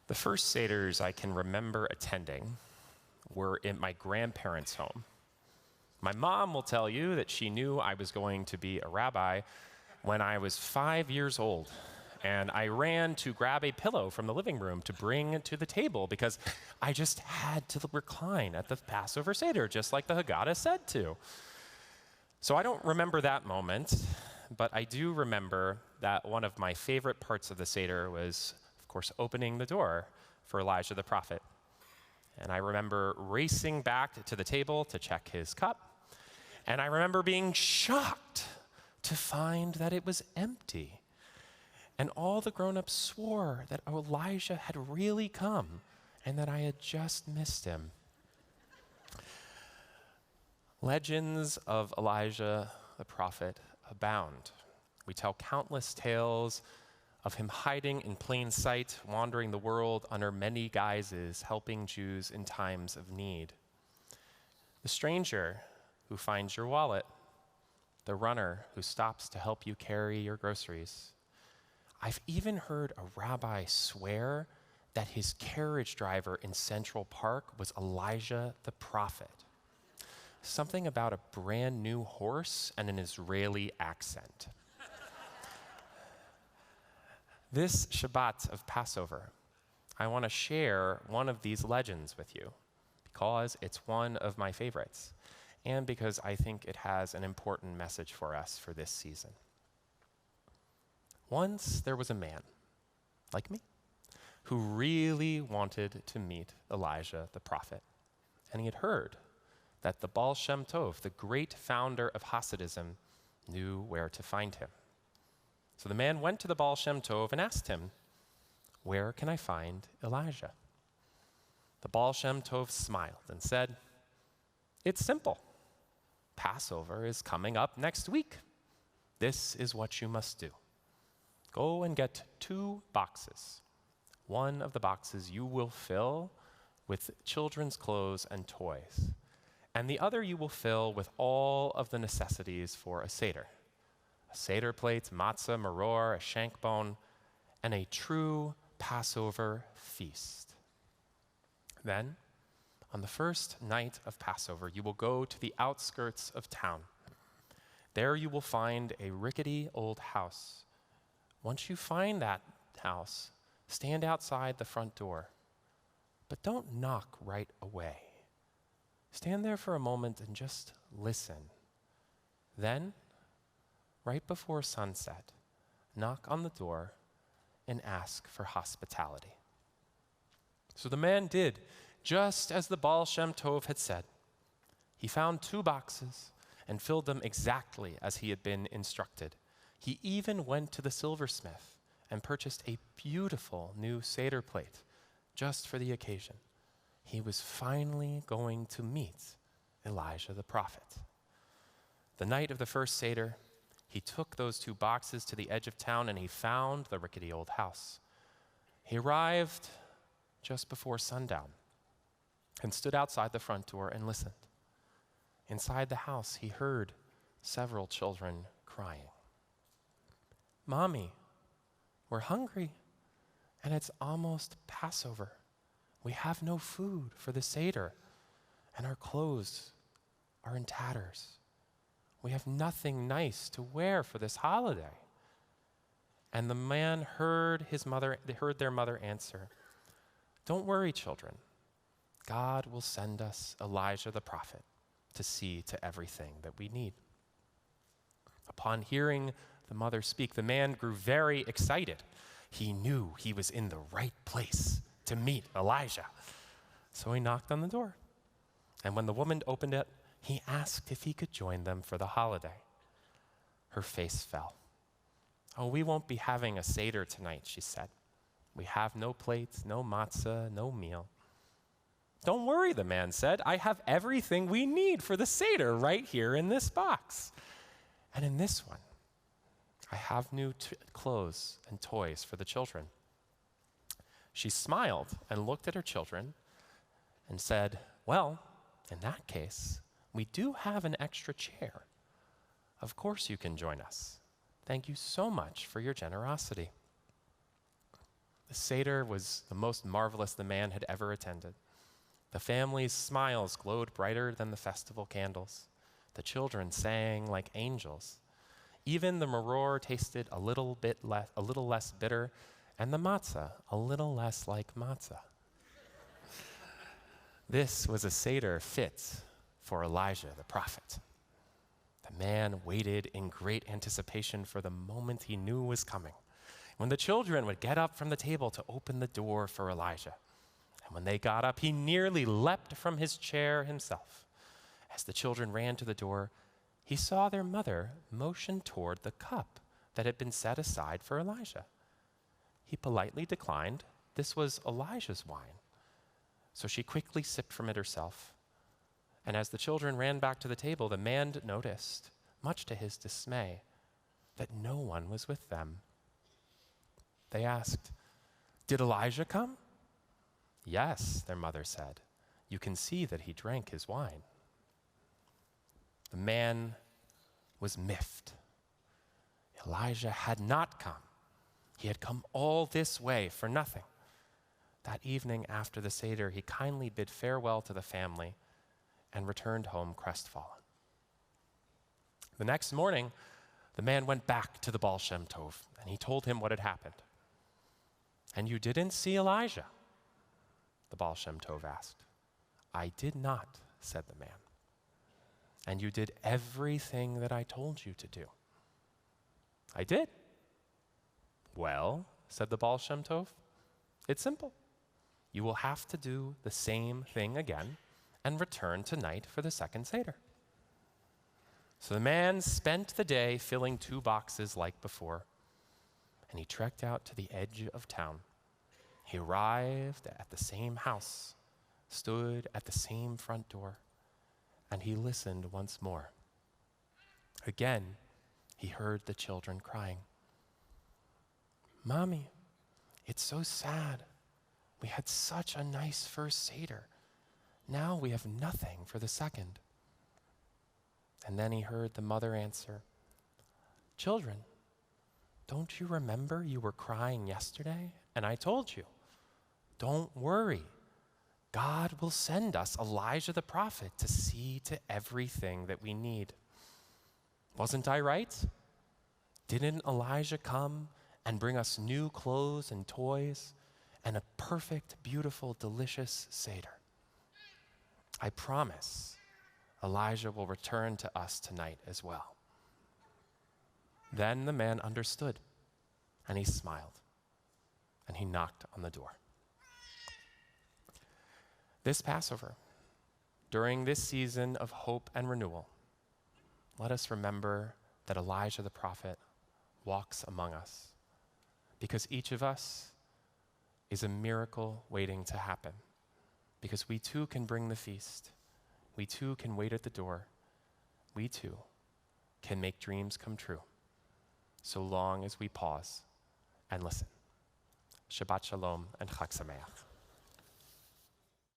The first Seders I can remember attending were in my grandparents' home. My mom will tell you that she knew I was going to be a rabbi when I was 5 years old, and I ran to grab a pillow from the living room to bring to the table because I just had to recline at the Passover Seder, just like the Haggadah said to. So I don't remember that moment, but I do remember that one of my favorite parts of the Seder was, of course, opening the door for Elijah the prophet. And I remember racing back to the table to check his cup, and I remember being shocked to find that it was empty. And all the grown-ups swore that Elijah had really come and that I had just missed him. Legends of Elijah the prophet abound. We tell countless tales of him hiding in plain sight, wandering the world under many guises, helping Jews in times of need. The stranger who finds your wallet, the runner who stops to help you carry your groceries. I've even heard a rabbi swear that his carriage driver in Central Park was Elijah the prophet. Something about a brand new horse and an Israeli accent. This Shabbat of Passover, I want to share one of these legends with you because it's one of my favorites and because I think it has an important message for us for this season. Once there was a man, like me, who really wanted to meet Elijah the prophet, and he had heard that the Baal Shem Tov, the great founder of Hasidism, knew where to find him. So the man went to the Baal Shem Tov and asked him, "Where can I find Elijah?" The Baal Shem Tov smiled and said, "It's simple. Passover is coming up next week. This is what you must do. Go and get 2 boxes. One of the boxes you will fill with children's clothes and toys, and the other you will fill with all of the necessities for a Seder. A Seder plate, matzah, maror, a shank bone, and a true Passover feast. Then, on the first night of Passover, you will go to the outskirts of town. There you will find a rickety old house. Once you find that house, stand outside the front door, but don't knock right away. Stand there for a moment and just listen. Then, right before sunset, knock on the door and ask for hospitality." So the man did just as the Baal Shem Tov had said. He found 2 boxes and filled them exactly as he had been instructed. He even went to the silversmith and purchased a beautiful new Seder plate just for the occasion. He was finally going to meet Elijah the prophet. The night of the first Seder, he took those 2 boxes to the edge of town and he found the rickety old house. He arrived just before sundown and stood outside the front door and listened. Inside the house, he heard several children crying. "Mommy, we're hungry, and it's almost Passover. We have no food for the Seder, and our clothes are in tatters. We have nothing nice to wear for this holiday." And the man heard their mother answer, "Don't worry, children. God will send us Elijah the prophet to see to everything that we need." Upon hearing the mother speak, the man grew very excited. He knew he was in the right place to meet Elijah. So he knocked on the door. And when the woman opened it, he asked if he could join them for the holiday. Her face fell. "Oh, we won't be having a Seder tonight," she said. "We have no plates, no matzah, no meal." "Don't worry," the man said. "I have everything we need for the Seder right here in this box. And in this one, I have new clothes and toys for the children." She smiled and looked at her children and said, "Well, in that case, we do have an extra chair. Of course you can join us. Thank you so much for your generosity." The Seder was the most marvelous the man had ever attended. The family's smiles glowed brighter than the festival candles. The children sang like angels. Even the maror tasted a little less bitter, and the matzah a little less like matzah. This was a Seder fit for Elijah the prophet. The man waited in great anticipation for the moment he knew was coming, when the children would get up from the table to open the door for Elijah. And when they got up, he nearly leapt from his chair himself. As the children ran to the door, he saw their mother motion toward the cup that had been set aside for Elijah. He politely declined. This was Elijah's wine. So she quickly sipped from it herself. And as the children ran back to the table, the man noticed, much to his dismay, that no one was with them. They asked, "Did Elijah come?" "Yes," their mother said. "You can see that he drank his wine." The man was miffed. Elijah had not come. He had come all this way for nothing. That evening after the Seder, he kindly bid farewell to the family and returned home crestfallen. The next morning, the man went back to the Baal Shem Tov, and he told him what had happened. "And you didn't see Elijah?" the Baal Shem Tov asked. "I did not," said the man. "And you did everything that I told you to do?" "I did." "Well," said the Baal Shem Tov, "it's simple. You will have to do the same thing again and return tonight for the second Seder." So the man spent the day filling 2 boxes like before, and he trekked out to the edge of town. He arrived at the same house, stood at the same front door, and he listened once more. Again, he heard the children crying, "Mommy, it's so sad. We had such a nice first Seder. Now we have nothing for the second." And then he heard the mother answer, "Children, don't you remember you were crying yesterday? And I told you, don't worry. God will send us Elijah the prophet to see to everything that we need. Wasn't I right? Didn't Elijah come and bring us new clothes and toys and a perfect, beautiful, delicious Seder? I promise Elijah will return to us tonight as well." Then the man understood, and he smiled, and he knocked on the door. This Passover, during this season of hope and renewal, let us remember that Elijah the prophet walks among us, because each of us is a miracle waiting to happen, because we too can bring the feast. We too can wait at the door. We too can make dreams come true, so long as we pause and listen. Shabbat Shalom and Chag Sameach.